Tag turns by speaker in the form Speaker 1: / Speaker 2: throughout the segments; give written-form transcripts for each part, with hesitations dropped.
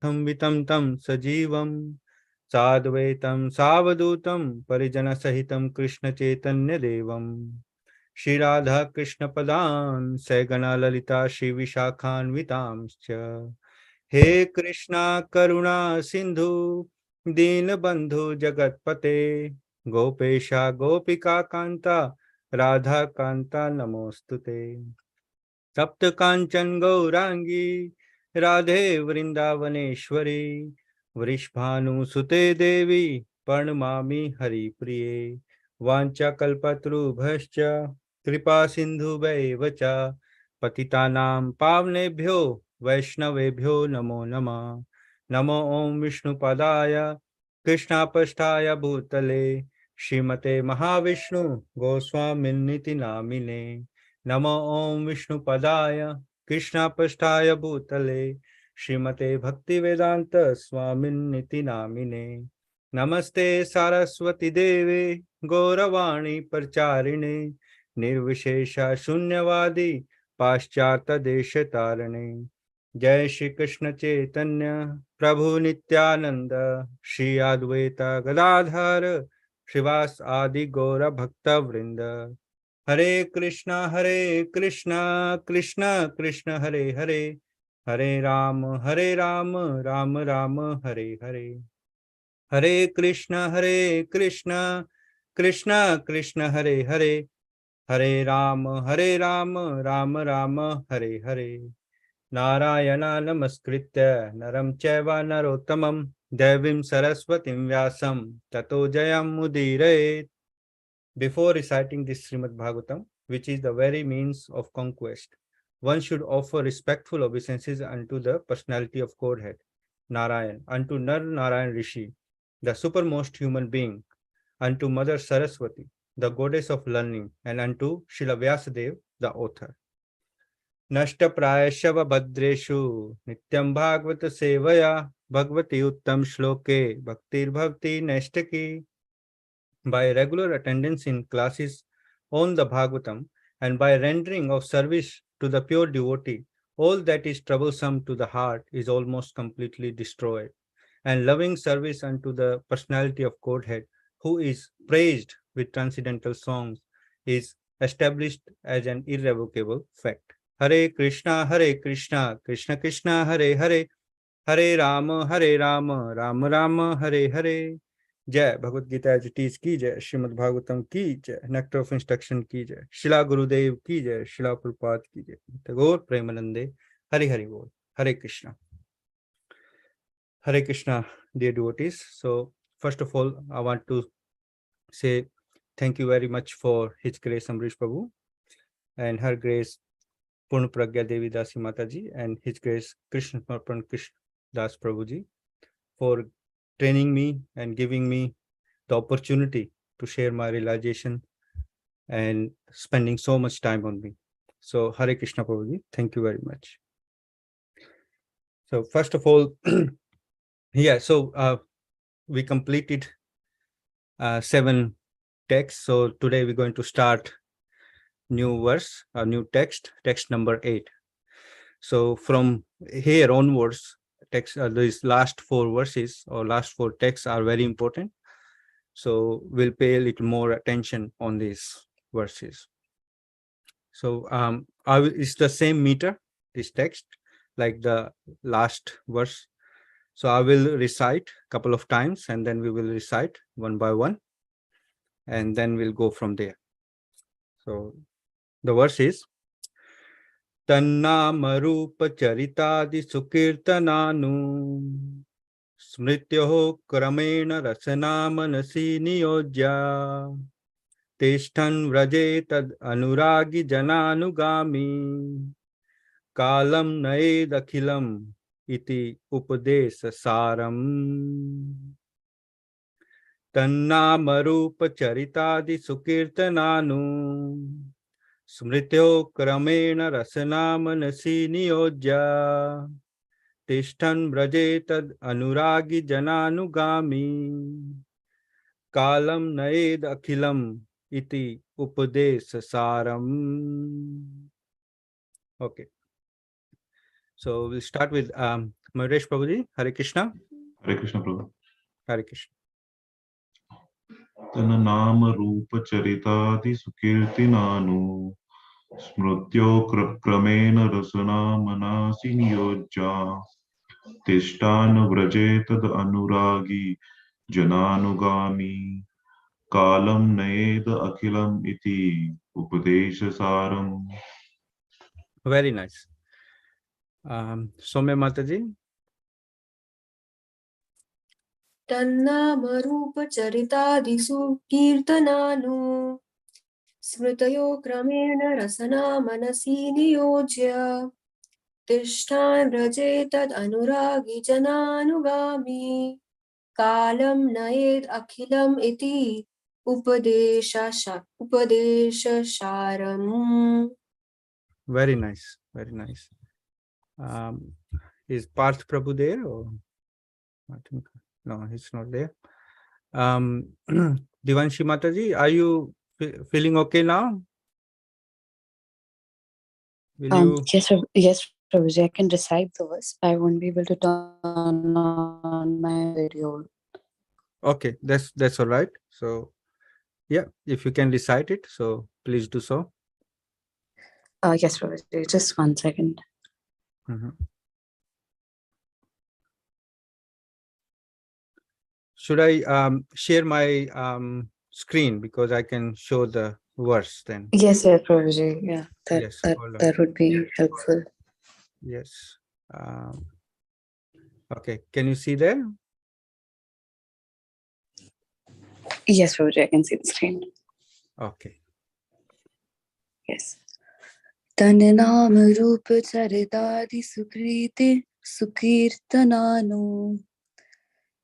Speaker 1: वितं तं सजीवं साद्वैतं सावधूतं परिजनसहितं कृष्णचैतन्यदेवं श्री राधा कृष्ण पदान् सगणा ललिता श्री विशाखान्वितांश्च हे कृष्णा करुणा सिंधु दीनबंधु जगतपते गोपेशा गोपिका कांता राधा कांता नमोस्तुते सप्त कांचन गौरांगी राधे वृंदावनेश्वरी वृषभानुसुते देवी प्रणमामि हरिप्रिये वाञ्छाकल्पतरुभ्यश्च कृपा सिन्धुभैव च पतितानां पावनेभ्यो वैष्णवेभ्यो नमो नमः। नमो ओं विष्णुपदाय कृष्णापष्टाय भूतले श्रीमते महाविष्णु गोस्वामिन्निति नामिने। नमो ओं विष्णुपदाय कृष्णापष्टाय भूतले श्रीमते भक्तिवेदांत स्वामिन्निति नामिने। नमस्ते सारस्वती देवे गौरवाणी प्रचारिणे निर्विशेष शून्यवादी पाश्चात्य देश तारणे। जय श्री कृष्ण चैतन्य प्रभु नित्यानंद श्री अद्वैत गदाधर श्रीवास आदि गौर भक्त वृंद। हरे कृष्णा कृष्णा कृष्ण हरे हरे हरे राम राम राम हरे हरे। हरे कृष्णा कृष्णा कृष्ण हरे हरे हरे राम राम राम हरे हरे। नारायण नमस्कृत्य नरं चैव नरोत्तमं देवीं सरस्वतीं व्यासं ततो जयमुदीरयेत्। Before reciting this Srimad Bhagavatam, which is the very means of conquest, one should offer respectful obeisances unto the personality of Godhead, Narayan, unto Nar Narayan Rishi, the supermost human being, unto Mother Saraswati, the goddess of learning, and unto Srila Vyasadeva, the author. नष्टप्रायशव भद्रेषु नित्यं भागवत सेवया भगवती उत्तम श्लोके भक्तिर्भवति नैष्ठिकी। By regular attendance in classes on the Bhagavatam and by rendering of service to the pure devotee, all that is troublesome to the heart is almost completely destroyed. And loving service unto the personality of Godhead, who is praised with transcendental songs, is established as an irrevocable fact. Hare Krishna, Krishna Krishna, Hare Hare, Hare Rama, Rama, Hare Hare. जय Bhagavad Gita as it is की जय, श्रीमद् भागवतम की जय, nectar of instruction की जय, शिला गुरुदेव की जय, शिला प्रभुपाद की जय, टैगोर प्रेमानंदे। हरि हरि बोल। हरे Krishna. Hare Krishna, dear devotees. So first of all, I want to say thank you very much for His Grace Amrish Prabhu and Her Grace Purna Pragya Devi Dasi Mataji and His Grace Krishna Marpan Krishna Das Prabhuji for training me and giving me the opportunity to share my realization and spending so much time on me. So Hare Krishna Prabhuji, thank you very much. So first of all, we completed 7 texts. So today we're going to start new verse, new text number 8. So from here onwards, these last 4 verses or last 4 texts are very important. So we'll pay a little more attention on these verses. So it's the same meter, this text, like the last verse. So I will recite a couple of times and then we will recite one by one and then we'll go from there. So the verse is Tannama Rupa Charitadi Sukirtananu Smrityoho Kramena Rasana Manasi Niyojya Tishtan Vraje Tad Anuragi Jananugami Kalam Naed Akhilam Iti Upadesa Saram. Tannamarupa Charitadi Sukirtananu Smrityo Kramena Rasanamanasi Niyojya Tishtan Vrajetad Anuragi Jananugami Kalam Naed Akhilam Iti Upadesa Saram. Okay. So we'll start with Mayuresh Prabhuji, Hare Krishna.
Speaker 2: Hare Krishna, Prabhu.
Speaker 1: Hare Krishna.
Speaker 2: Tana nama rupa charitati sukirti nanu smrutyo kramena rasana manasi niyojya tishtana vrajetad anuragi jananugami kalam nayeda akhilam iti upadesha saram.
Speaker 1: Very nice. Soumya Mataji.
Speaker 3: तन्नामरूपचरितादिषु कीर्तनानु स्मृतयो क्रमेण रसना मनसि नियोज्य तिष्ठान् व्रजेतदनुरागी जनानुगामी कालं नयेद् अखिलम् इति उपदेशसारम्.
Speaker 1: Very nice. Very nice. Is Parth Prabhu there? Or I think no, he's not there. Divanshi Mataji, are you feeling okay now? Will you?
Speaker 4: Yes, Prabhuji, I can recite the verse. I won't be able to turn on my video.
Speaker 1: Okay, that's all right. So, yeah, if you can recite it, so please do so.
Speaker 4: Yes, Prabhuji, just 1 second.
Speaker 1: Should I share my screen because I can show the verse then?
Speaker 4: Yes, Prabhuji. Yeah,
Speaker 1: Yes,
Speaker 4: that would be helpful.
Speaker 1: Yes. Okay, can you see there?
Speaker 4: Yes, Prabhuji, I can see the screen.
Speaker 1: Okay.
Speaker 4: Yes. Tannaam rupa charitadi sukriti sukirtananu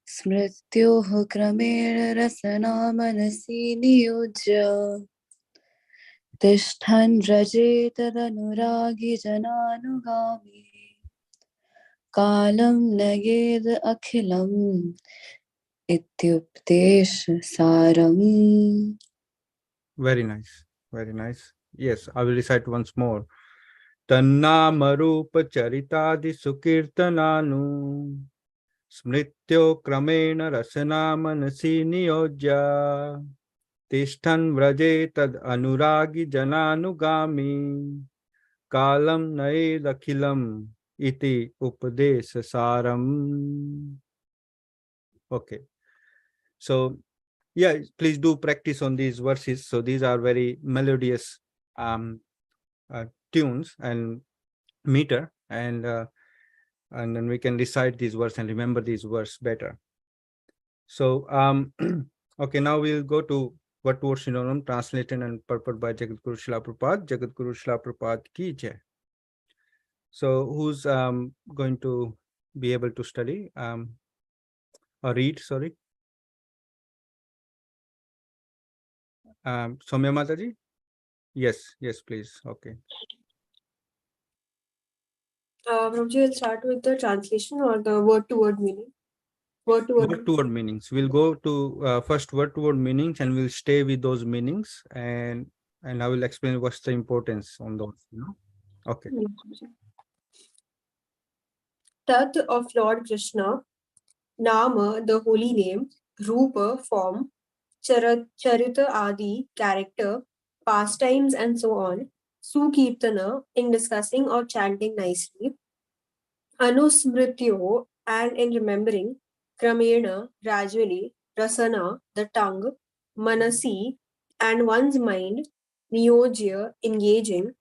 Speaker 4: smrityoh kramena rasana manasi niyojya tishthan rajetad-anuragi jananugami kalam naged akhilam ityupdesh saram.
Speaker 1: Very nice. Very nice. Yes, I will recite once more. Tannamarupa charitadi sukirtananu smrityo kramena rasana manasi niyojya tishthan vrajetad anuragi jananugami kalam naed akhilam iti upadesha saram. Okay. So, yeah, please do practice on these verses. So these are very melodious tunes and meter, and then we can recite these verses and remember these verses better. So, okay, now we'll go to Word to Word Synonym, translated and purport by Jagadguru Srila Prabhupada. Jagadguru Srila Prabhupada ki jai. So, who's going to be able to study or read? Sorry, Soumya Mataji. Yes, please. Okay.
Speaker 3: Prabhuji, will start with the translation or the word-to-word meaning?
Speaker 1: Word-to-word meanings. We'll go to first word-to-word meanings, and we'll stay with those meanings, and I will explain what's the importance on those. Okay.
Speaker 3: Tat of Lord Krishna, Nama, the holy name, Rupa, form, Charita Adi, character, pastimes, and so on, Sukirtana, in discussing or chanting nicely, Anusmrityo, and in remembering, Kramena, gradually, Rasana, the tongue, Manasi, and one's mind, Niyojya, engaging,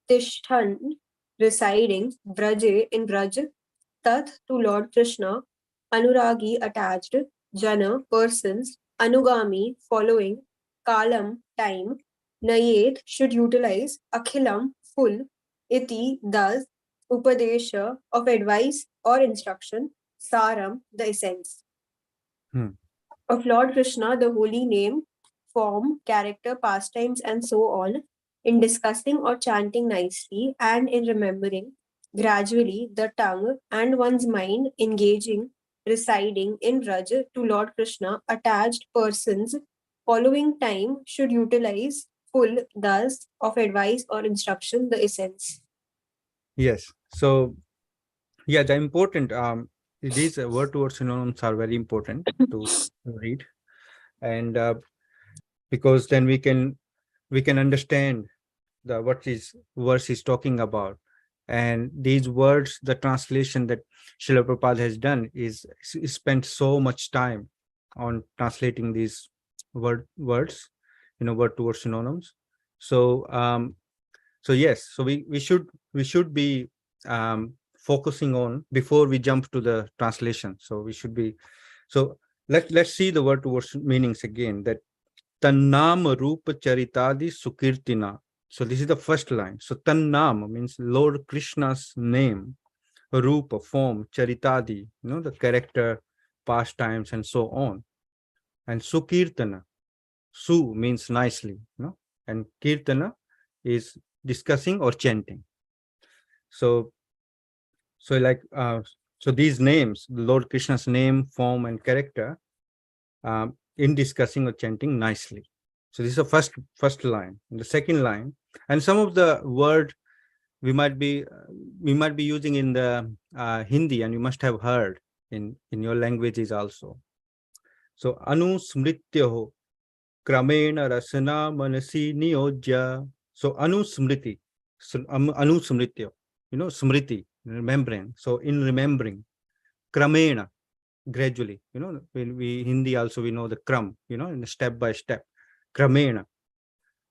Speaker 3: Tishthan, residing, Vraje, in Vraj, Tat, to Lord Krishna, Anuragi, attached, Jana, persons, Anugami, following, Kalam, time, Nayet, should utilize, Akhilam, full, Iti, thus, Upadesha, of advice or instruction, Saram, the essence. Of Lord Krishna, the holy name, form, character, pastimes, and so on, in discussing or chanting nicely and in remembering, gradually, the tongue and one's mind engaging, residing in Raj to Lord Krishna, attached persons, following time should utilize full, thus, of advice or instruction, the essence.
Speaker 1: Yes. So Yeah, the important these word to word synonyms are very important to read, and because then we can understand the what is verse is talking about. And these words, the translation that Srila Prabhupada has done is spent so much time on translating these words, word to word synonyms. So so yes, so we should be focusing on before we jump to the translation. So we should be, so let's see the word to word meanings again. That Tannam Rupa Charitadi Sukirtina. So this is the first line. So Tannam means Lord Krishna's name, Rupa, form, Charitadi, the character, pastimes, and so on. And Sukirtana. Su means nicely, and Kirtana is discussing or chanting. So like so these names, Lord Krishna's name, form, and character, in discussing or chanting nicely. So this is the first line. And the second line, and some of the word we might be using in the Hindi, and you must have heard in your languages also. So anusmrityaho kramena rasana manasi niyojya. So anusmriti, anusmritya, smriti, remembering. So in remembering, kramena, gradually, when we Hindi also we know the kram, in the step by step, kramena,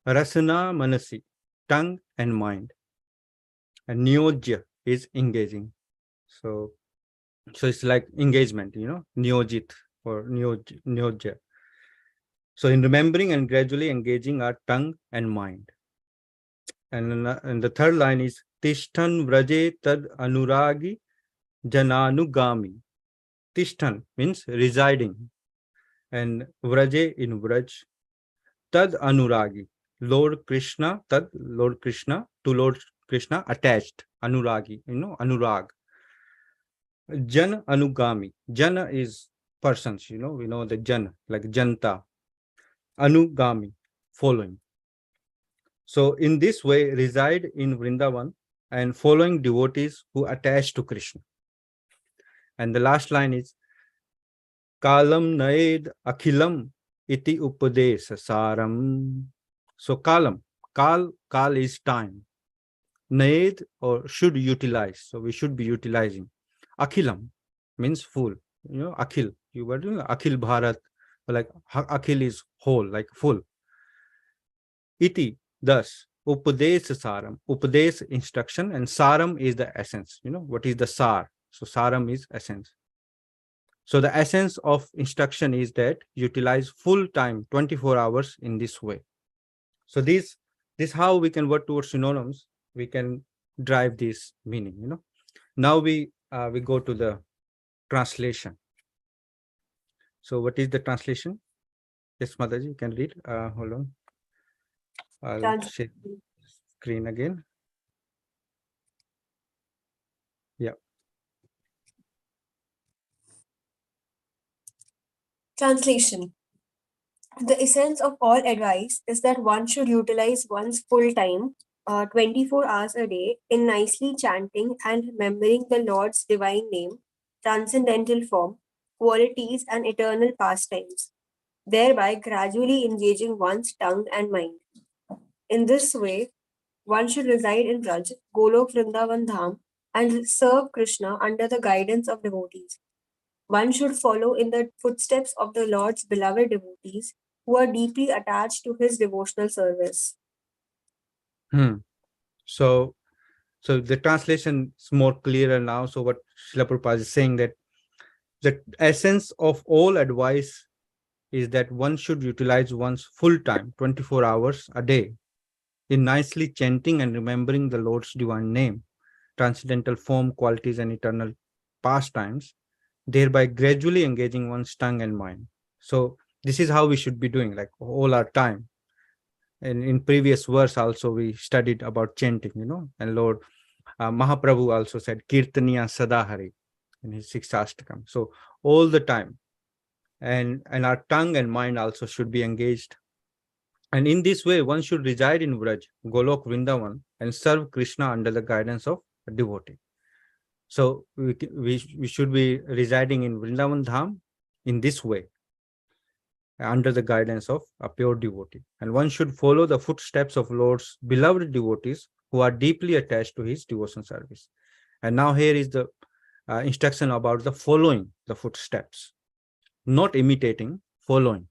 Speaker 1: rasana manasi, tongue and mind, and niyojya is engaging. So it's like engagement, niyojit or niyojya. So in remembering and gradually engaging our tongue and mind. And the third line is Tishtan Vraje Tad Anuragi Jananugami. Tishtan means residing, and Vraje in Vraj, Tad Anuragi, Lord Krishna, Tad Lord Krishna, to Lord Krishna attached, Anuragi, Anurag. Jan Anugami. Jana is persons, we know the Jan, like Janta. Anugami, following. So in this way, reside in Vrindavan and following devotees who attach to Krishna. And the last line is Kalam Naed Akhilam Iti Upadesa Saram. So Kalam, Kal is time. Naed, or should utilize. So we should be utilizing. Akhilam means full. Akhil. You were doing Akhil Bharat, like Akhil is whole, like full. Iti, thus, Upadesh Saram. Upadesh, instruction, and Saram is the essence. What is the Sar? So Saram is essence. So the essence of instruction is that utilize full time, 24 hours in this way. So this how we can work towards synonyms. We can drive this meaning. Now we go to the translation. So what is the translation? Yes, Mataji, you can read. Hold on. I'll share screen again. Yeah.
Speaker 3: Translation. The essence of all advice is that one should utilize one's full time, 24 hours a day, in nicely chanting and remembering the Lord's divine name, transcendental form, qualities, and eternal pastimes, thereby gradually engaging one's tongue and mind. In this way, one should reside in Braj, Golok Vrindavan Dham, and serve Krishna under the guidance of devotees. One should follow in the footsteps of the Lord's beloved devotees who are deeply attached to his devotional service.
Speaker 1: So the translation is more clearer now. So what Srila Prabhupada is saying, that the essence of all advice is that one should utilize one's full time, 24 hours a day, in nicely chanting and remembering the Lord's divine name, transcendental form, qualities, and eternal pastimes, thereby gradually engaging one's tongue and mind. So this is how we should be doing, like all our time. And in previous verse also we studied about chanting, and Lord Mahaprabhu also said Kirtaniya Sadahari in his 6th Ashtakam. So all the time, and our tongue and mind also should be engaged. And in this way, one should reside in Vraj, Golok Vrindavan, and serve Krishna under the guidance of a devotee. So we should be residing in Vrindavan Dham in this way, under the guidance of a pure devotee. And one should follow the footsteps of Lord's beloved devotees who are deeply attached to his devotion service. And now here is the instruction about the following the footsteps, not imitating, following.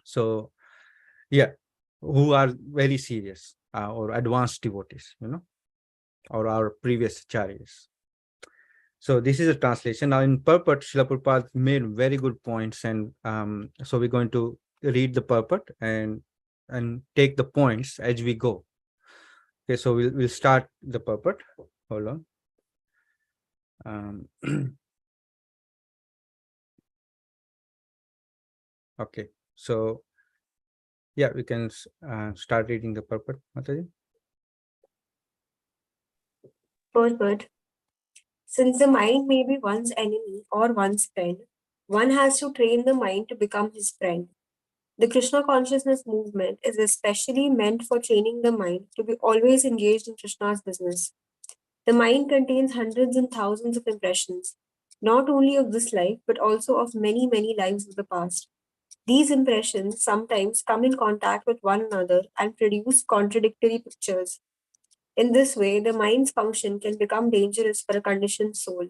Speaker 1: So yeah, who are very serious or advanced devotees, or our previous acharyas. So this is a translation. Now in purport, Srila Prabhupada made very good points, and so we're going to read the purport and take the points as we go. Okay, so we'll start the purport. Hold on. Okay, so yeah, we can start reading the purport, Mataji.
Speaker 3: Purport. Since the mind may be one's enemy or one's friend, one has to train the mind to become his friend. The Krishna consciousness movement is especially meant for training the mind to be always engaged in Krishna's business. The mind contains hundreds and thousands of impressions, not only of this life, but also of many, many lives of the past. These impressions sometimes come in contact with one another and produce contradictory pictures. In this way, the mind's function can become dangerous for a conditioned soul.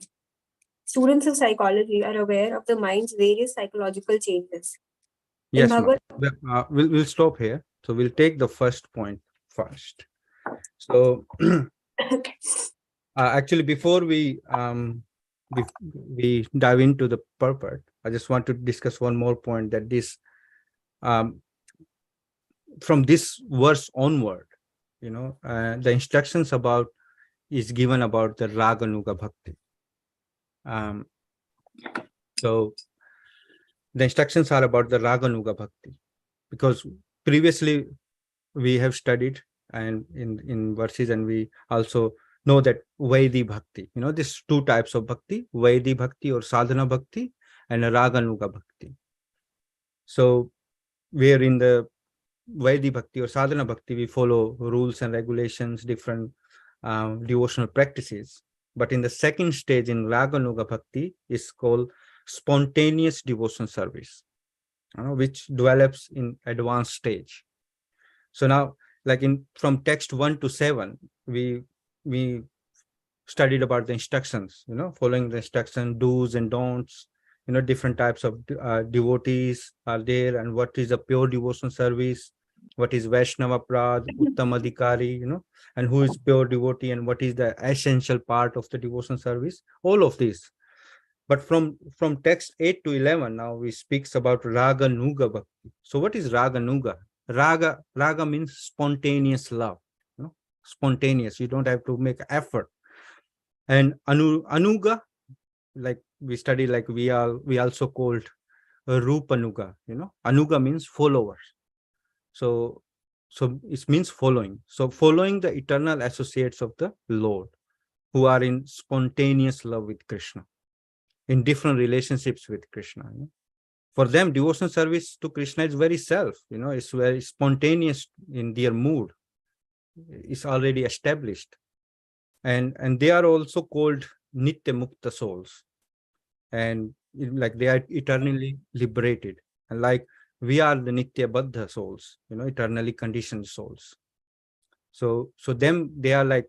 Speaker 3: Students of psychology are aware of the mind's various psychological changes.
Speaker 1: Yes, ma'am. We'll stop here. So we'll take the first point first. So actually, before we dive into the purport, I just want to discuss one more point, that this from this verse onward, the instructions is given about the Raganuga Bhakti. So the instructions are about the Raganuga Bhakti, because previously we have studied and in verses, and we also know that Vaidhi Bhakti, these two types of Bhakti, Vaidhi Bhakti or Sadhana Bhakti and Raganuga Bhakti. So where in the Vaidhi Bhakti or Sadhana Bhakti, we follow rules and regulations, different devotional practices. But in the second stage, in Raganuga Bhakti, is called spontaneous devotion service, which develops in advanced stage. So now, like from text 1 to 7, we studied about the instructions, following the instruction, do's and don'ts, different types of devotees are there, and what is a pure devotion service, what is Vaishnava Prad, Uttam Adhikari, and who is pure devotee, and what is the essential part of the devotion service, all of these. But from text 8 to 11, now we speaks about Raganuga Bhakti. So what is Raganuga? Raga means spontaneous love, spontaneous. You don't have to make effort. And Anuga, like we study, like we also called Rupanuga. Anuga means followers. So it means following. So following the eternal associates of the Lord, who are in spontaneous love with Krishna, in different relationships with Krishna. For them, devotional service to Krishna is very self, it's very spontaneous in their mood. It's already established. And they are also called Nitya Mukta souls. And like they are eternally liberated. And like we are the Nitya Baddha souls, eternally conditioned souls. So them, they are like,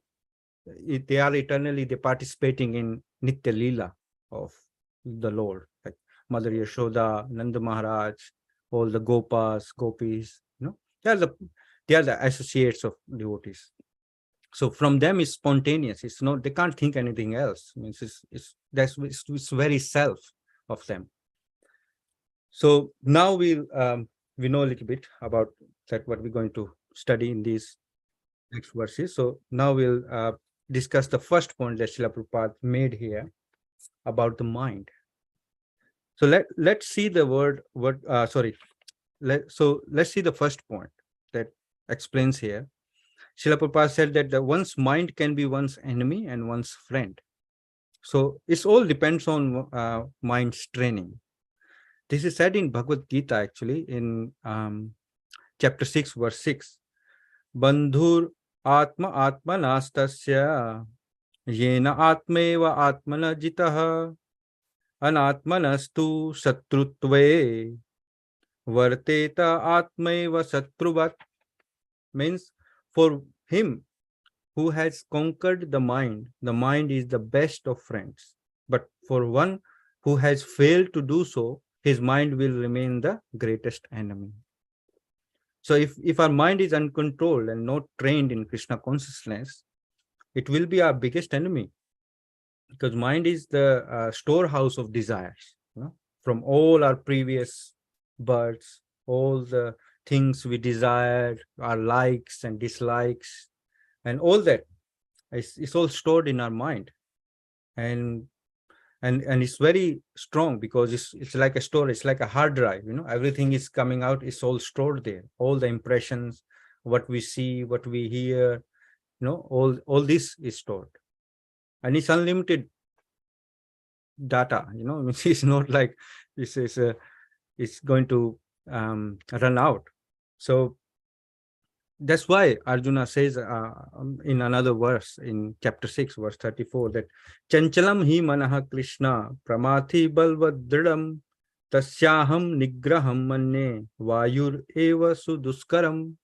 Speaker 1: they are eternally participating in Nitya Leela of the Lord, like Mother Yashoda, Nanda Maharaj, all the Gopas, Gopis, they are the associates of devotees. So from them is spontaneous. It's not, they can't think anything else. I mean, it's very self of them. So now we know a little bit about that, what we're going to study in these next verses. So now we'll discuss the first point that Srila Prabhupada made here about the mind. So let's see the let's see the first point that explains here. Srila Prabhupada said that one's mind can be one's enemy and one's friend. So it all depends on mind's training. This is said in Bhagavad Gita, actually, in chapter 6, verse 6. Bandhur atma nastasya Yena atmeva atmana jitaha anatmanastu satrutve varteta atmeva satruvat. Means for him who has conquered the mind is the best of friends. But for one who has failed to do so, his mind will remain the greatest enemy. So if our mind is uncontrolled and not trained in Krishna consciousness, it will be our biggest enemy, because mind is the storehouse of desires, from all our previous births, all the things we desired, our likes and dislikes, and all that it's all stored in our mind. And it's very strong, because it's like a store, it's like a hard drive, everything is coming out, it's all stored there, all the impressions, what we see, what we hear, all this is stored, and it's unlimited data, it's not like this is it's going to run out. So that's why Arjuna says in another verse in chapter 6 verse 34 that chanchalam hi manaha Krishna pramathi balvadridam tasyaham nigraham manne vayur eva suduskaram.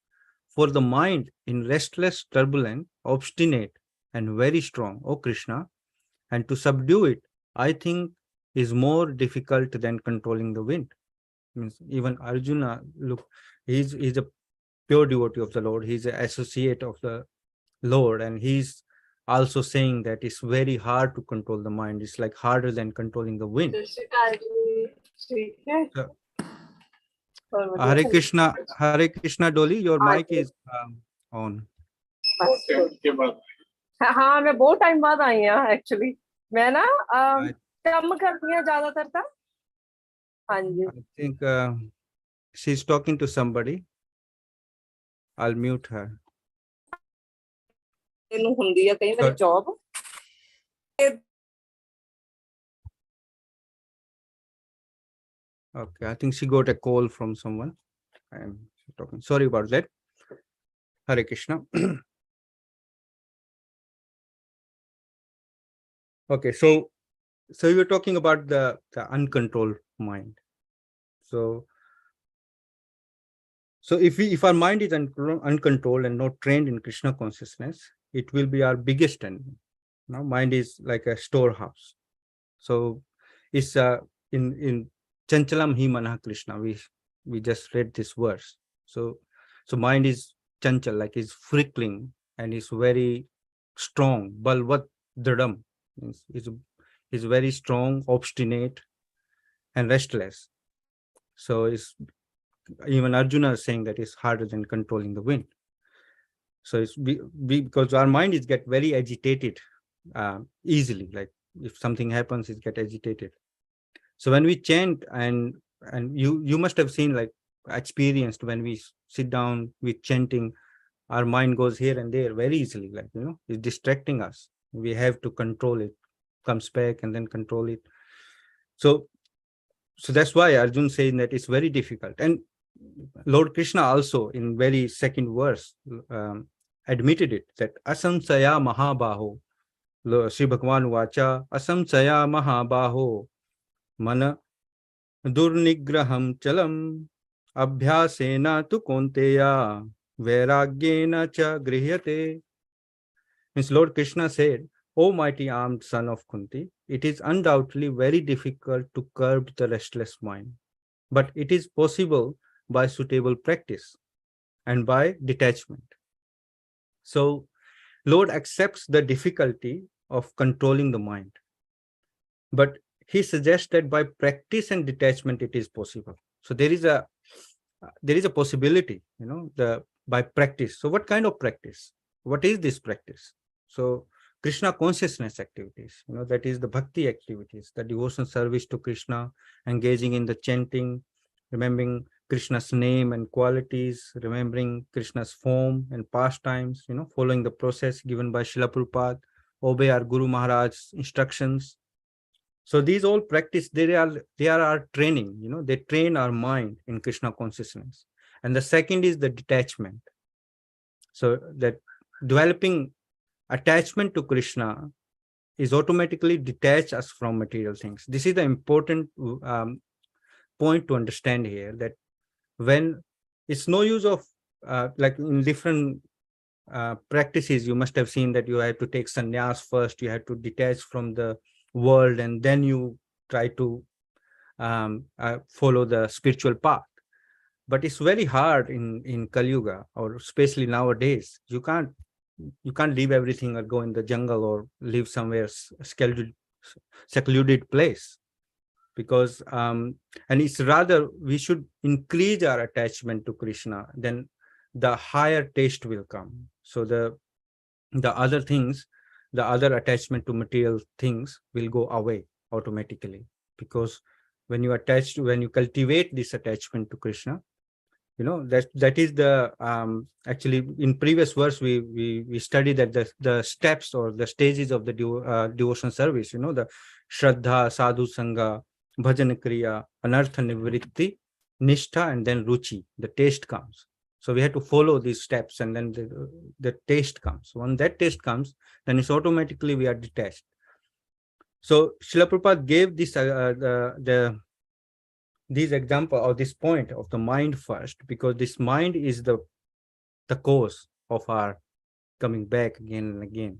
Speaker 1: For the mind in restless, turbulent, obstinate, and very strong, O Krishna, and to subdue it, I think, is more difficult than controlling the wind. Means even Arjuna, look, he's a pure devotee of the Lord, he's an associate of the Lord, and he's also saying that it's very hard to control the mind. It's like harder than controlling the wind. So, Hare Krishna Dolly, your mic is on.
Speaker 5: हाँ मैं बहुत time बाद आई हूँ actually मैं ना काम करती हूँ ज्यादातर था हाँ जी
Speaker 1: I think she's talking to somebody. I'll mute her.
Speaker 5: ਇਹਨੂੰ ਹੁੰਦੀ ਹੈ ਕਈ ਵਾਰੀ job
Speaker 1: Okay, I think she got a call from someone. I am talking. Sorry about that. Hare Krishna. Okay, so you're talking about the uncontrolled mind. So if our mind is uncontrolled and not trained in Krishna consciousness, it will be our biggest enemy. Now, mind is like a storehouse. So it's in Chanchalam hi manah Krishna. We just read this verse. So mind is chanchal, like it's frickling, and it's very strong. Balvat dridam is very strong, obstinate, and restless. So it's even Arjuna is saying that it's harder than controlling the wind. So it's because our mind is get very agitated easily. Like if something happens, it get agitated. So when we chant, and you must have seen, like experienced, when we sit down with chanting, our mind goes here and there very easily, like it's distracting us. We have to control it, comes back and then control it. So that's why Arjun saying that it's very difficult. And Lord Krishna also in very second verse admitted it, that asamsaya mahabaho, Sri Bhagavan vacha asamsaya mahabaho mana durnigraham chalam abhyasena tu konteya vairagyena cha grihyate. Means Lord Krishna said, O mighty armed son of Kunti, it is undoubtedly very difficult to curb the restless mind, but it is possible by suitable practice and by detachment. So Lord accepts the difficulty of controlling the mind, but he suggests that by practice and detachment it is possible. So there is a possibility, by practice. So what kind of practice? What is this practice? So Krishna consciousness activities, that is the bhakti activities, the devotion service to Krishna, engaging in the chanting, remembering Krishna's name and qualities, remembering Krishna's form and pastimes, following the process given by Srila Prabhupada, obey our Guru Maharaj's instructions. So these all practice, they are our training, they train our mind in Krishna consciousness. And the second is the detachment. So that developing attachment to Krishna is automatically detach us from material things. This is the important point to understand here, that when it's no use of like in different practices, you must have seen that you have to take sannyas first, you have to detach from the world, and then you try to follow the spiritual path. But it's very hard in Kali Yuga, or especially nowadays. You can't leave everything or go in the jungle or live somewhere secluded place, because and it's rather we should increase our attachment to Krishna, then the higher taste will come. So the other things, the other attachment to material things will go away automatically, because when you cultivate this attachment to Krishna, that is the actually in previous verse we studied that the steps or the stages of the devotion service, the Shraddha, Sadhu Sangha, Bhajan Kriya, Anartha Nivritti, Nishtha, and then Ruchi, the taste comes. So we have to follow these steps, and then the taste comes. When that taste comes, then it's automatically we are detached. So Srila Prabhupada gave this this example or this point of the mind first, because this mind is the cause of our coming back again and again.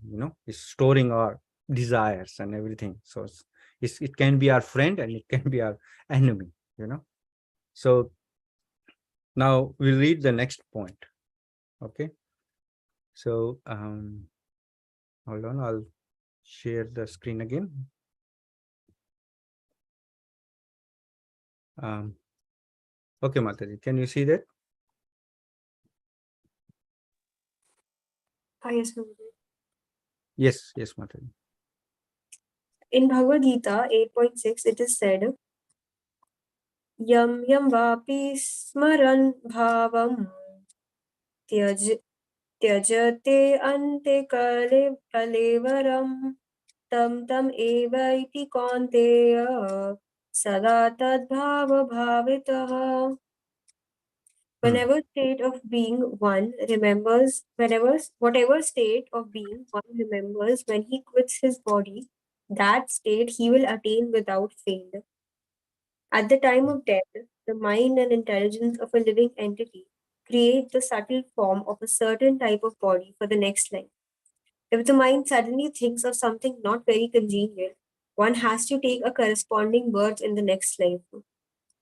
Speaker 1: It's storing our desires and everything. So it can be our friend and it can be our enemy. So now we'll read the next point. Okay. So hold on, I'll share the screen again. Okay, Mataji, can you see that?
Speaker 3: Yes, Prabhuji.
Speaker 1: Yes, Mataji.
Speaker 3: In Bhagavad Gita 8.6, it is said, Yam yam vapi smaran bhavam tyajate ante kalevaram tam tam eva iti kaunteya sada tad bhava bhavitah. Whatever state of being one remembers when he quits his body, that state he will attain without fail. At the time of death, the mind and intelligence of a living entity create the subtle form of a certain type of body for the next life. If the mind suddenly thinks of something not very congenial, one has to take a corresponding birth in the next life.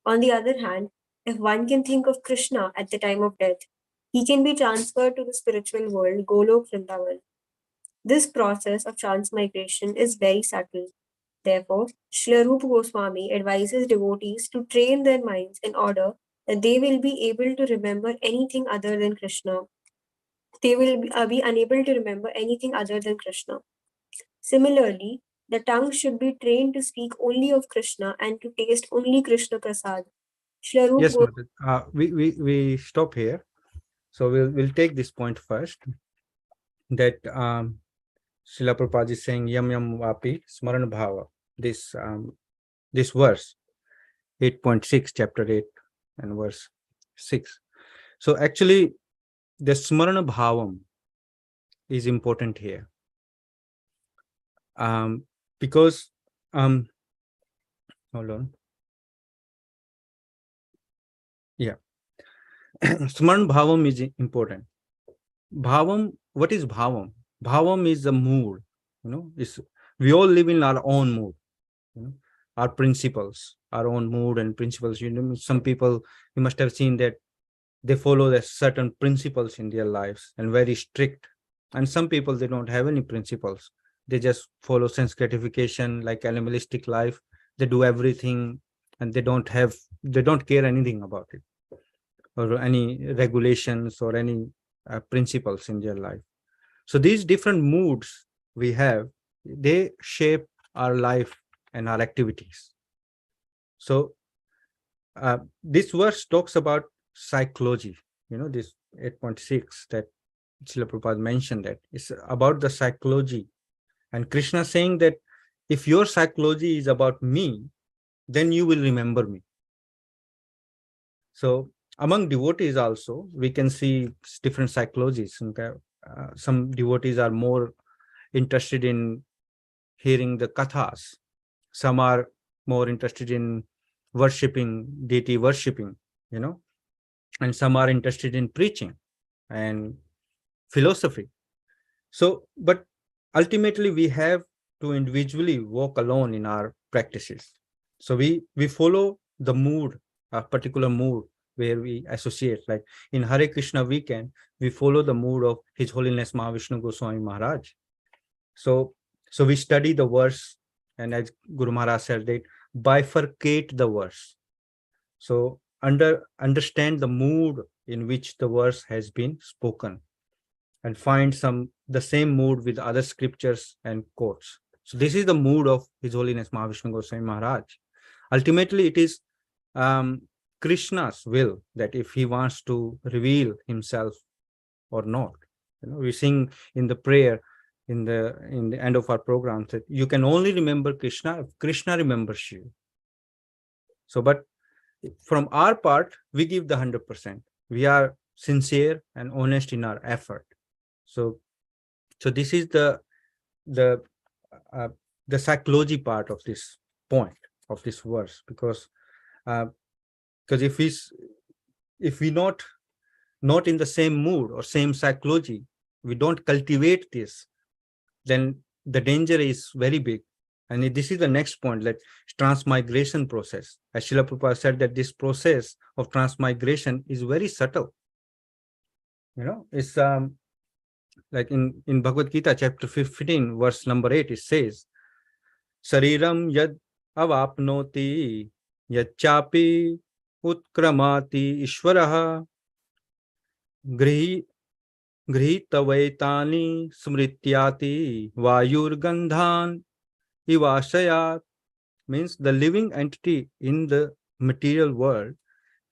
Speaker 3: On the other hand, if one can think of Krishna at the time of death, he can be transferred to the spiritual world, Golok Vrindavan. This process of transmigration is very subtle. Therefore, Srila Rupa Goswami advises devotees to train their minds in order that they will be able to remember anything other than Krishna. They will be unable to remember anything other than Krishna. Similarly, the tongue should be trained to speak only of Krishna and to taste only Krishna Prasad.
Speaker 1: Yes, we stop here. So we'll take this point first, that Srila Prabhupada is saying yam yam vapi smaran bhava. This verse 8.6, chapter 8 and verse 6. So actually the smarana bhavam is important here, because hold on. Yeah. Smaran bhavam is important. Bhavam, what is bhavam? Bhavam is a mood. We all live in our own mood. Our principles, our own mood and principles. Some people, you must have seen that they follow the certain principles in their lives and very strict. And some people, they don't have any principles. They just follow sense gratification, like animalistic life. They do everything and they don't care anything about it, or any regulations or any principles in their life. So these different moods we have, they shape our life and our activities. So this verse talks about psychology, this 8.6 that Srila Prabhupada mentioned, that it's about the psychology. And Krishna saying that if your psychology is about me, then you will remember me. So among devotees also, we can see different psychologies. Some devotees are more interested in hearing the kathas. Some are more interested in worshipping, deity worshipping, and some are interested in preaching and philosophy. So, but ultimately we have to individually walk alone in our practices. So we follow the mood, a particular mood where we associate. Like in Hare Krishna WECAN, we follow the mood of His Holiness Mahavishnu Goswami Maharaj. So we study the verse, and as Guru Maharaj said, they bifurcate the verse. So understand the mood in which the verse has been spoken, and find the same mood with other scriptures and quotes. So this is the mood of His Holiness Mahavishnu Goswami Maharaj. Ultimately, it is Krishna's will that if he wants to reveal himself or not. We sing in the prayer in the end of our program that you can only remember Krishna if Krishna remembers you. So, but from our part, we give the 100%. We are sincere and honest in our effort. So this is the psychology part of this point of this verse, because if we not in the same mood or same psychology, we don't cultivate this, then the danger is very big. And this is the next point, that transmigration process. As Srila Prabhupada said, that this process of transmigration is very subtle. It's like in Bhagavad Gita chapter 15 verse number 8, it says, Sariram yad avapnoti yad chapi utkramati ishvaraha grihitavaitani smrityati vayur gandhan ivashayat. Means the living entity in the material world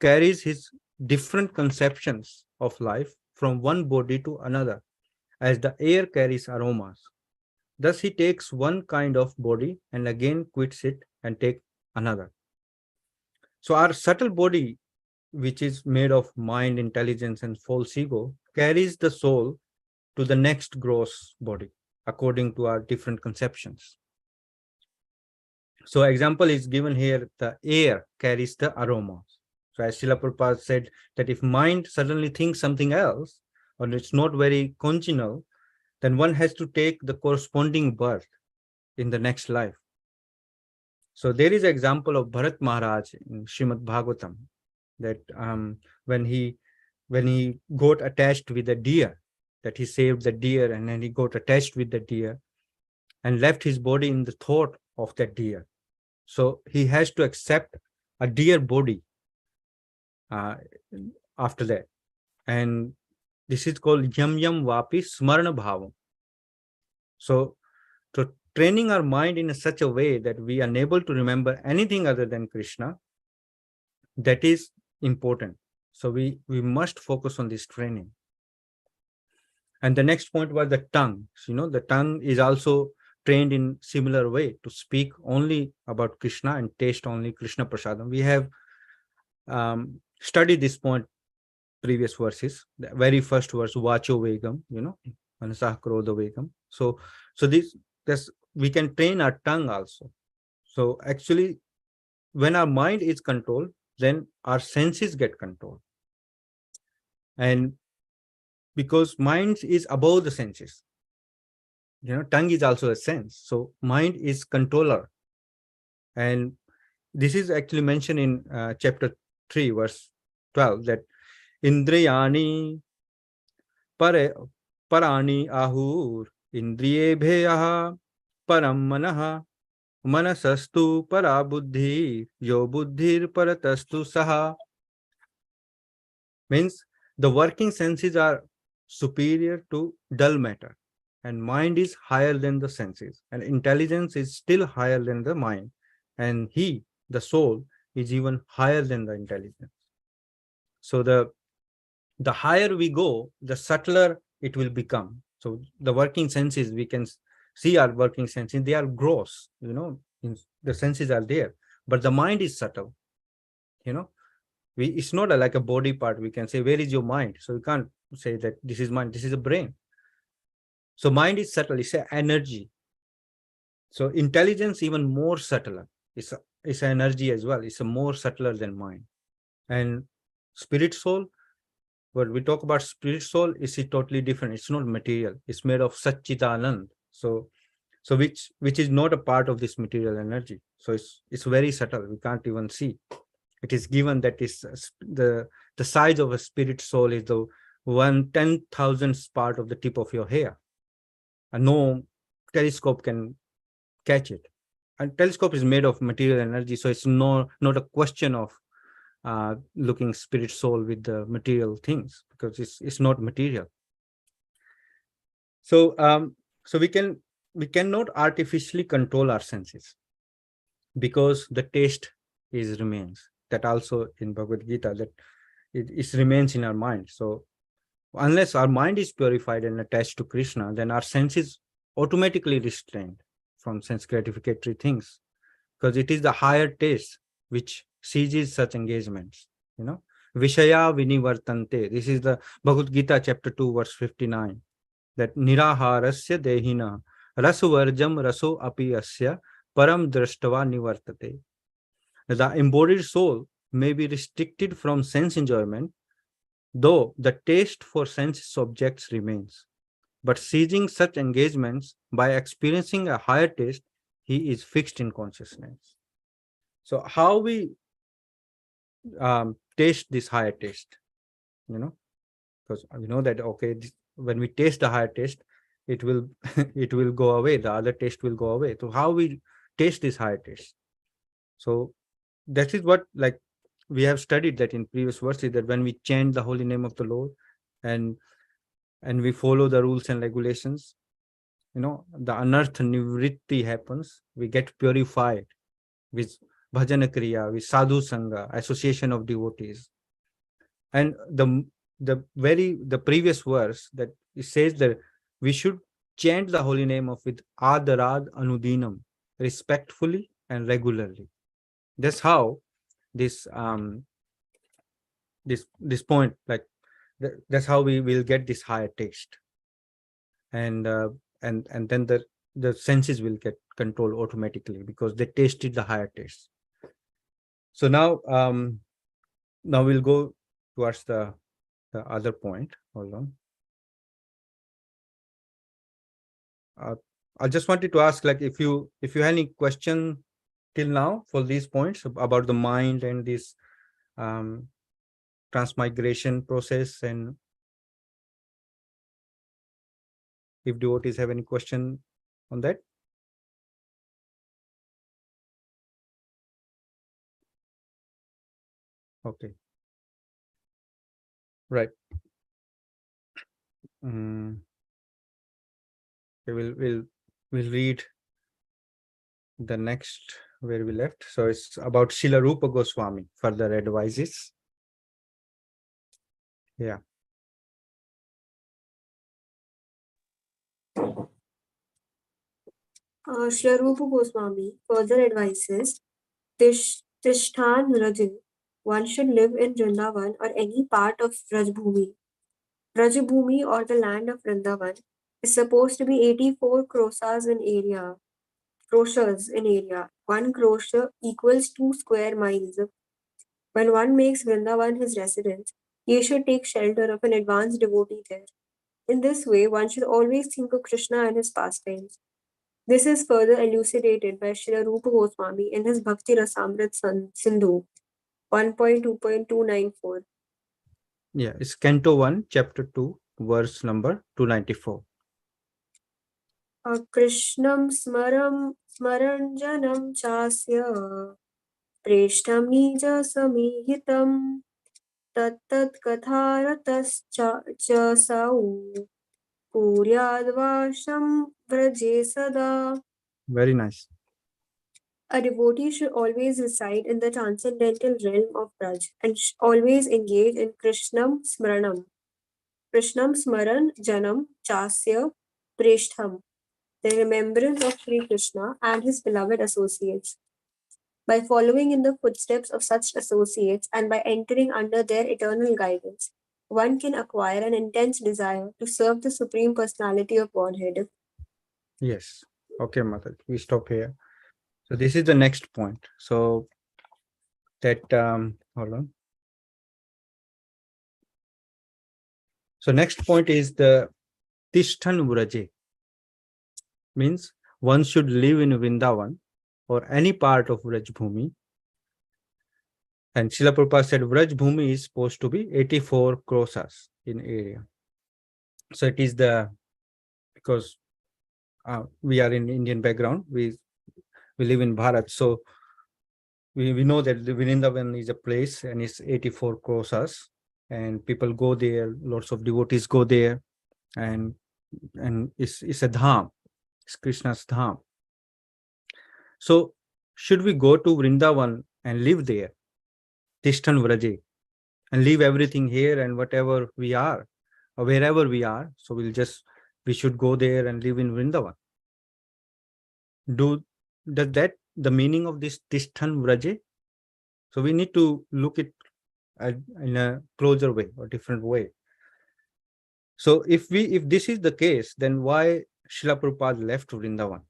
Speaker 1: carries his different conceptions of life from one body to another, as the air carries aromas. Thus he takes one kind of body and again quits it and takes another. So our subtle body, which is made of mind, intelligence, and false ego, carries the soul to the next gross body according to our different conceptions. So example is given here, the air carries the aromas. So as Srila Prabhupada said, that if mind suddenly thinks something else, or it's not very congenial, then one has to take the corresponding birth in the next life. So there is an example of Bharat Maharaj in Srimad Bhāgavatam, that when he got attached with a deer, that he saved the deer, and then he got attached with the deer and left his body in the thought of that deer. So he has to accept a deer body after that. And this is called yam yam vapi smarana bhavam. So training our mind in such a way that we are unable to remember anything other than Krishna, that is important. So we must focus on this training. And the next point was the tongue. So, the tongue is also trained in similar way to speak only about Krishna and taste only Krishna prasadam. We have studied this point previous verses. The very first verse, vacho vegam, manasah krodha vegam. So this we can train our tongue also. So actually, when our mind is controlled, then our senses get controlled. And because mind is above the senses, tongue is also a sense. So mind is controller. And this is actually mentioned in chapter 3, verse 12, that Indriyani parani ahur indriyebheyaha param manaha manasastu para buddhi yo buddhir paratastu saha. Means the working senses are superior to dull matter, and mind is higher than the senses, and intelligence is still higher than the mind, and the soul, is even higher than the intelligence. So the higher we go, the subtler it will become. So the working senses, we can see our working senses, they are gross, the senses are there, but the mind is subtle. It's not like a body part. We can say, where is your mind? So we can't say that this is mind, this is a brain. So mind is subtle, it's an energy. So intelligence even more subtler. It's energy as well. It's a more subtler than mind. And spirit soul, when we talk about spirit soul, is it totally different. It's not material. It's made of Satchitanand. So which is not a part of this material energy. So it's very subtle. We can't even see. It is given that is the size of a spirit soul is the 1/10,000th part of the tip of your hair, and no telescope can catch it. And telescope is made of material energy, so it's not a question of looking spirit soul with the material things, because it's not material. So so we cannot artificially control our senses, because the taste remains. That also in Bhagavad Gita, that it remains in our mind. So unless our mind is purified and attached to Krishna, then our senses automatically restrained from sense gratificatory things, because it is the higher taste which seizes such engagements. Vishaya vinivartante. This is the Bhagavad Gita chapter 2 verse 59. That niraharasya dehina rasvarjam raso api asya param drashtava nivartate. The embodied soul may be restricted from sense enjoyment, though the taste for sense objects remains. But seizing such engagements by experiencing a higher taste, he is fixed in consciousness. So how we taste this higher taste, because we know that, okay, when we taste the higher taste, it will it will go away, the other taste will go away. So how we taste this higher taste? So that is what, like, we have studied that in previous verses, that when we chant the holy name of the Lord and we follow the rules and regulations, the anartha nivritti happens. We get purified with bhajana kriya, with sadhu sangha, association of devotees. And the previous verse, that it says that we should chant the holy name of with adarad anudinam, respectfully and regularly. That's how this this point, like, that's how we will get this higher taste, and then the senses will get controlled automatically, because they tasted the higher taste. So now we'll go towards the other point. Hold on. I just wanted to ask, like, if you have any question till now for these points about the mind and this transmigration process, and if devotees have any question on that. Okay. Right. Okay, we'll read the next where we left. So it's about Srila Rupa Goswami, further advices. Yeah.
Speaker 3: Srila Rupa Goswami further advises, Tishthan Rajin. One should live in Vrindavan or any part of Rajbhumi. Rajbhumi, or the land of Vrindavan, is supposed to be 84 kroshas in area. 1 krosha equals 2 square miles. When one makes Vrindavan his residence, he should take shelter of an advanced devotee there. In this way, one should always think of Krishna and his pastimes. This is further elucidated by Srila Rupa Goswami in his Bhakti Rasamrit Sindhu 1.2.294.
Speaker 1: Yeah, it's Canto 1, Chapter 2, verse number 294.
Speaker 3: Krishnam smaranjanam chasya preshtam nija samihitam tattat katharatascha sau puryadvasham vraje sada.
Speaker 1: Very nice.
Speaker 3: A devotee should always reside in the transcendental realm of Braj and always engage in Krishnam Smaranam. Krishnam Smaran Janam Chasya Preshtham, the remembrance of Sri Krishna and his beloved associates. By following in the footsteps of such associates and by entering under their eternal guidance, one can acquire an intense desire to serve the Supreme Personality of Godhead.
Speaker 1: Yes. Okay, Mother, we stop here. So this is the next point. So that hold on. So next point is the Tishtan Vraje. Means one should live in Vrindavan or any part of Vraj Bhumi. And Srila Prabhupada said Vraj Bhumi is supposed to be 84 krosas in area. So it is because we are in Indian background, we live in Bharat. So we know that the Vrindavan is a place and it's 84 krosas and people go there, lots of devotees go there, and it's a dham, it's Krishna's dham. So should we go to Vrindavan and live there, Tishtan Vraje, and leave everything here and whatever we are, or wherever we are, so we should go there and live in Vrindavan? Does that the meaning of this Tishtan Vraje? So we need to look it in a closer way or different way. So if this is the case, then why Srila Prabhupada left Vrindavan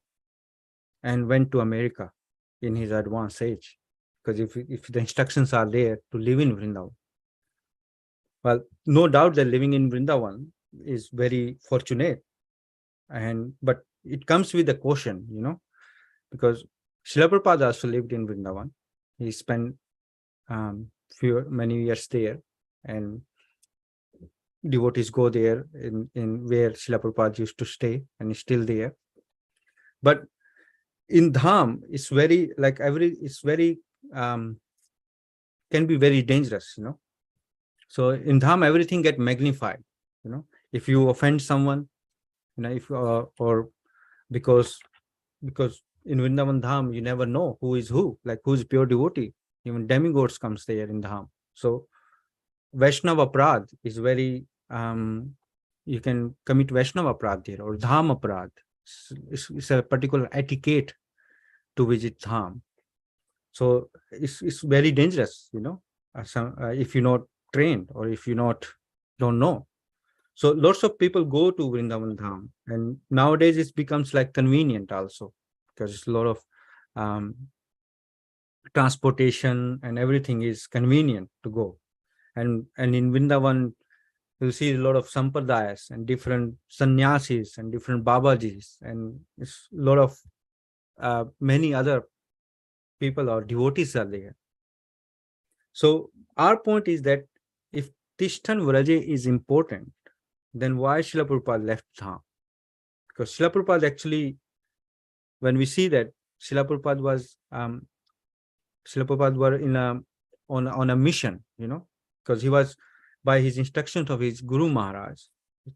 Speaker 1: and went to America in his advanced age? Because if the instructions are there to live in Vrindavan, well, no doubt that living in Vrindavan is very fortunate, but it comes with a caution, because Srila Prabhupada also lived in Vrindavan. He spent many years there, and devotees go there in where Srila Prabhupada used to stay, and is still there. But in Dham, it's very can be very dangerous, So in Dham, everything get magnified, If you offend someone, if or because in Vrindavan Dham, you never know who is who, like who's pure devotee. Even demigods comes there in Dham. So Vaishnava Aprad is very, you can commit Vaishnava Aprad there, or Dham Aprad. It's a particular etiquette to visit Dham. So it's very dangerous, if you're not trained or if you don't know. So lots of people go to Vrindavan Dham, and nowadays it becomes like convenient also, because it's a lot of transportation and everything is convenient to go. And in Vrindavan, you'll see a lot of sampradayas and different sannyasis and different babajis, and it's a lot of many other people or devotees are there. So our point is that if Tishtan Vraje is important, then why Srila Prabhupada left Dham? Because Srila Prabhupada actually, when we see that Srila Prabhupada were on a mission, because he was, by his instructions of his Guru Maharaj,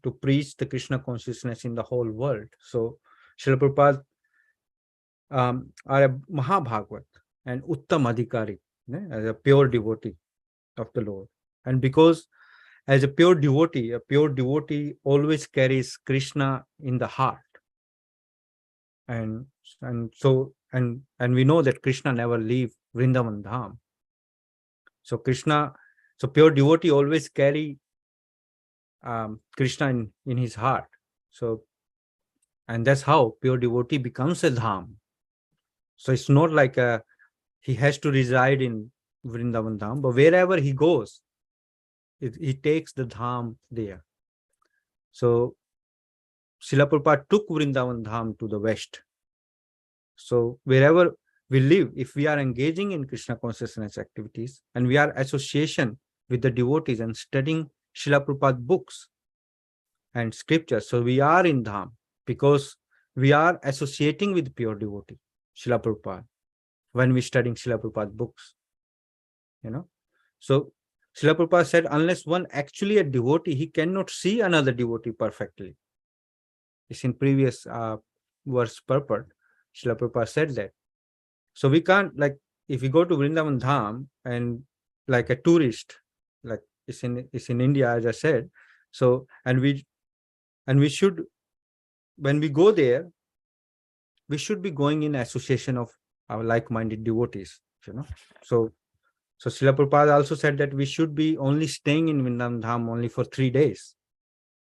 Speaker 1: to preach the Krishna consciousness in the whole world. So Srila Prabhupada are a Mahabhagavat and Uttam Adhikari, as a pure devotee of the Lord. And because as a pure devotee always carries Krishna in the heart. And we know that Krishna never leave Vrindavan Dham. So pure devotee always carry Krishna in his heart. So, and that's how pure devotee becomes a Dham. So it's not like he has to reside in Vrindavan Dham, but wherever he goes, he takes the Dham there. So Srila Prabhupada took Vrindavan Dham to the west. So wherever we live, if we are engaging in Krishna consciousness activities and we are association with the devotees and studying Srila Prabhupada books and scriptures, so we are in Dham because we are associating with pure devotee, Srila Prabhupada, when we studying Srila Prabhupada books, So Srila Prabhupada said, unless one actually a devotee, he cannot see another devotee perfectly. It's in previous verse purport. Srila Prabhupada said that. So we can't, like, if we go to Vrindavan Dham and like a tourist, like it's in India, as I said. So, and we should, when we go there, we should be going in association of our like-minded devotees, So Srila Prabhupada also said that we should be only staying in Vrindavan Dham only for 3 days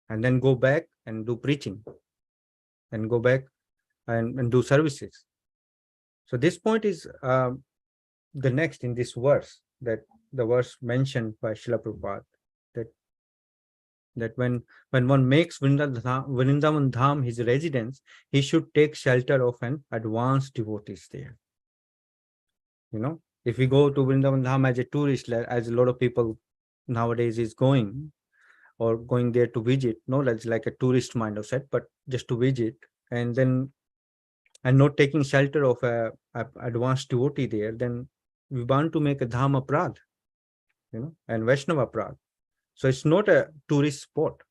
Speaker 1: and then go back and do preaching and go back and do services. So this point is the next in this verse, that the verse mentioned by Srila Prabhupada, that when one makes Vrindavan Dham his residence, he should take shelter of an advanced devotees there. If we go to Vrindavan Dham as a tourist, as a lot of people nowadays is going, or going there to visit, that's like a tourist mindset, but just to visit, and not taking shelter of a advanced devotee there, then we want to make a Dham Aprad, and Vaishnava Aprad. So it's not a tourist spot.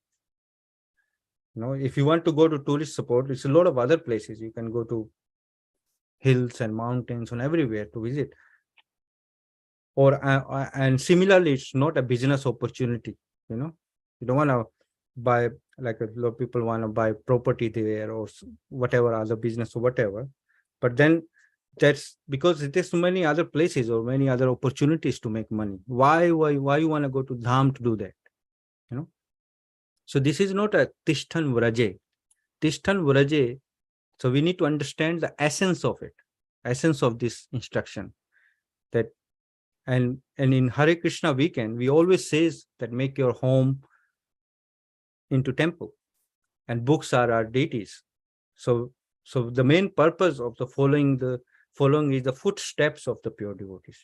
Speaker 1: If you want to go to tourist spot, it's a lot of other places. You can go to hills and mountains and everywhere to visit. And similarly, it's not a business opportunity. You don't want to buy, like a lot of people want to buy property there or whatever other business or whatever. But then that's because there's so many other places or many other opportunities to make money. Why you want to go to Dham to do that? So this is not a Tishtan Vraje. Tishtan Vraje. So we need to understand the essence of it, essence of this instruction. That and in Hare Krishna WECAN, we always says that make your home into temple, and books are our deities. So the main purpose of the following is the footsteps of the pure devotees.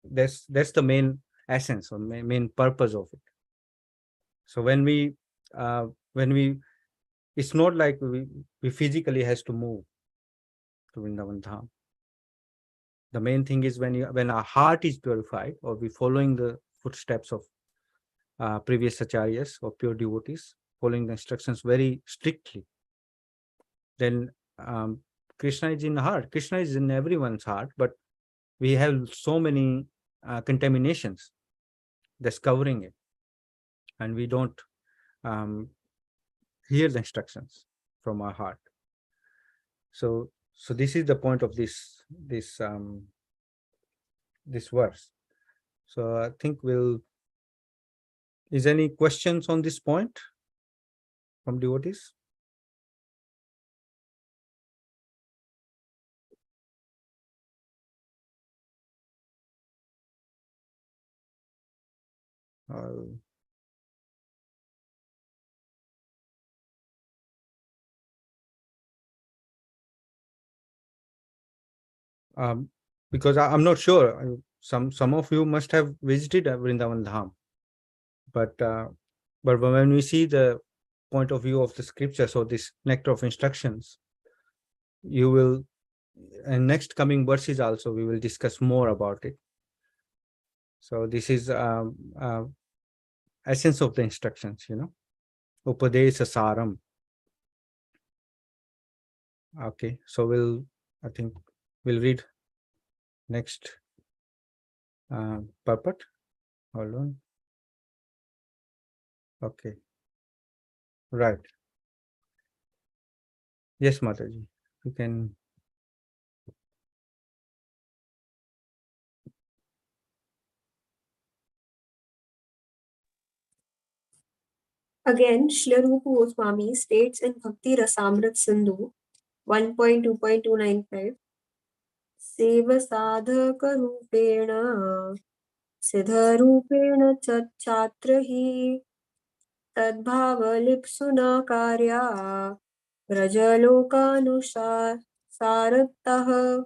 Speaker 1: That's the main essence or main purpose of it. So when we it's not like we physically has to move to Vrindavan Dham. The main thing is when our heart is purified, or we following the footsteps of previous acharyas or pure devotees, following the instructions very strictly, then Krishna is in the heart. Krishna is in everyone's heart, but we have so many contaminations that's covering it, and we don't hear the instructions from our heart. So this is the point of this verse. So I think is any questions on this point from devotees? Because I'm not sure. Some of you must have visited Vrindavan Dham, but when we see the point of view of the scriptures or this nectar of instructions, you will, and next coming verses also we will discuss more about it. So this is essence of the instructions, Upadesha Saram. Okay, so I think we'll read next purport. Hold on. Okay. Right. Yes, Mataji. You can.
Speaker 3: Again, Srila Rupa Goswami states in Bhakti Rasamrit Sindhu 1.2.295, Seva sadhaka rupena siddha rupena chatrahi tadbhava lipsuna karya rajalokanusarattah.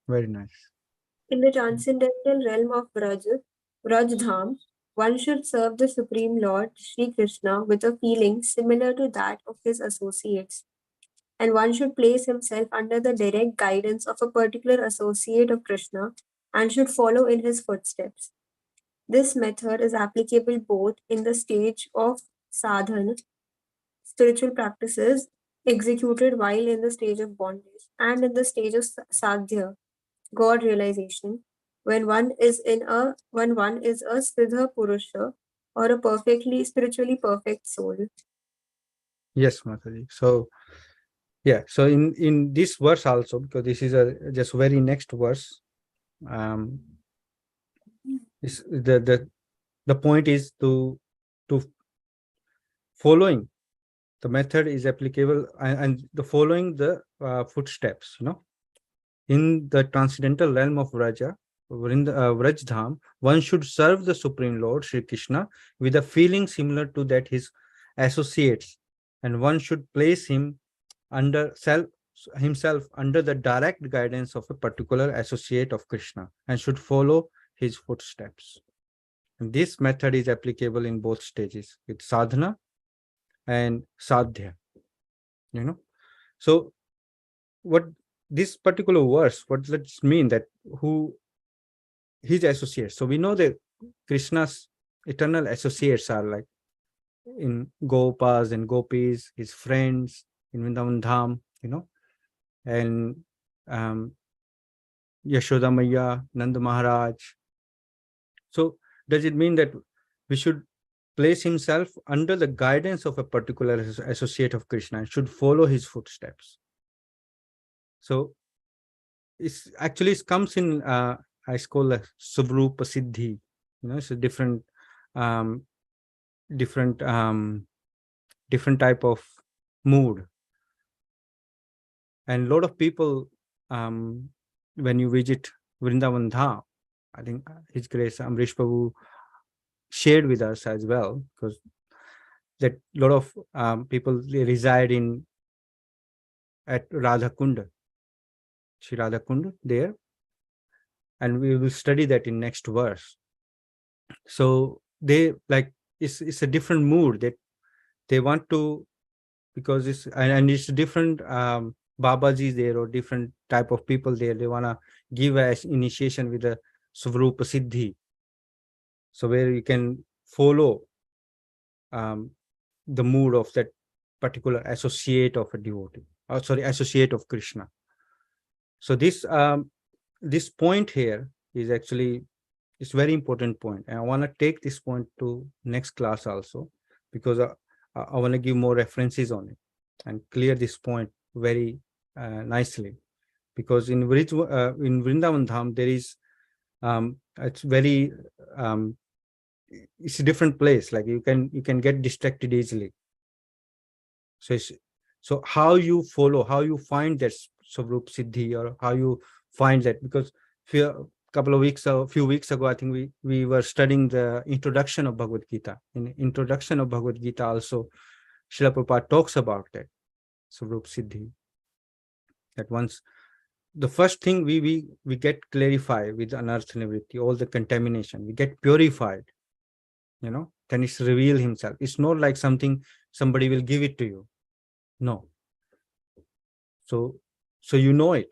Speaker 1: Very nice.
Speaker 3: In the transcendental realm of Brajdham, one should serve the Supreme Lord Sri Krishna with a feeling similar to that of his associates, and one should place himself under the direct guidance of a particular associate of Krishna and should follow in his footsteps. This method is applicable both in the stage of sadhana, spiritual practices executed while in the stage of bondage, and in the stage of sadhya, God realization, when one is a Siddha Purusha or a spiritually perfect soul.
Speaker 1: Yes, Mataji. So yeah, so in this verse also, because this is just very next verse, is the point is to following the method is applicable, and the following the footsteps, in the transcendental realm of Vraja, in the Vrajdham, one should serve the Supreme Lord Sri Krishna with a feeling similar to that his associates, and one should place himself under the direct guidance of a particular associate of Krishna and should follow his footsteps. And this method is applicable in both stages, with sadhana and sadhya. So what this particular verse, what does it mean, that who his associates? So we know that Krishna's eternal associates are like in Gopas and Gopis, his friends in Vrindavan Dham, and Yashoda Maya, Nanda Maharaj. So does it mean that we should place himself under the guidance of a particular associate of Krishna and should follow his footsteps? So it comes in I call a Subrupa Siddhi. It's a different type of mood. And a lot of people, when you visit Vrindavan Dham, I think His Grace Amrish Prabhu shared with us as well, because that a lot of people, they reside at Radha Kunda, Shri Radha Kunda there, and we will study that in next verse. So they it's a different mood that they want to, because it's different Babajis there, or different type of people there. They want to give us initiation with a Svrupa Siddhi, so where you can follow the mood of that particular associate of a devotee, associate of Krishna. So this point here is actually, it's very important point, and I want to take this point to next class also, because I want to give more references on it and clear this point very nicely. Because in Vrindavan Dham, there is it's very it's a different place. Like you can get distracted easily. So how you follow, how you find that Svrup Siddhi, or how you find that, because a few weeks ago, I think we were studying the introduction of Bhagavad Gita. In introduction of Bhagavad Gita also, Srila Prabhupada talks about that Svrup Siddhi. That once the first thing we get clarified with Anartha Nivritti, all the contamination, we get purified, then it's reveal himself. It's not like something somebody will give it to you. No. So you know it,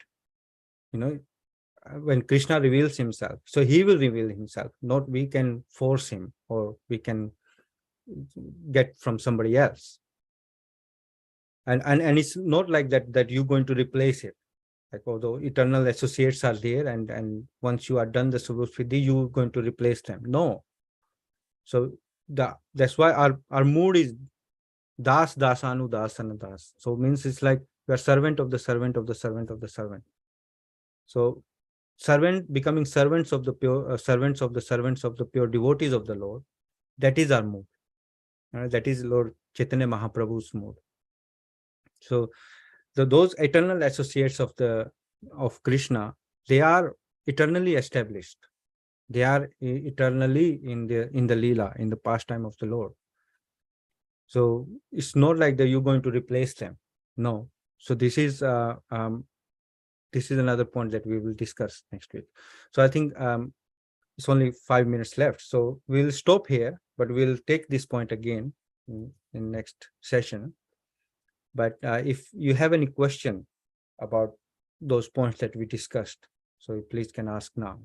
Speaker 1: when Krishna reveals himself, so he will reveal himself, not we can force him or we can get from somebody else. And it's not like that you're going to replace it. Like, although eternal associates are there, and once you are done the Svrup Siddhi, you're going to replace them. No. So that's why our mood is Das Dasanu Dasana Das. So means it's like we are servant of the servant of the servant of the servant. So becoming servants of the pure servants of the servants of the pure devotees of the Lord, that is our mood. That is Lord Chaitanya Mahaprabhu's mood. So those eternal associates of Krishna, they are eternally established. They are eternally in the Leela, in the pastime of the Lord. So it's not like that you're going to replace them. No. So this is another point that we will discuss next week. So I think it's only 5 minutes left. So we'll stop here, but we'll take this point again in next session. But if you have any question about those points that we discussed, so please can ask now.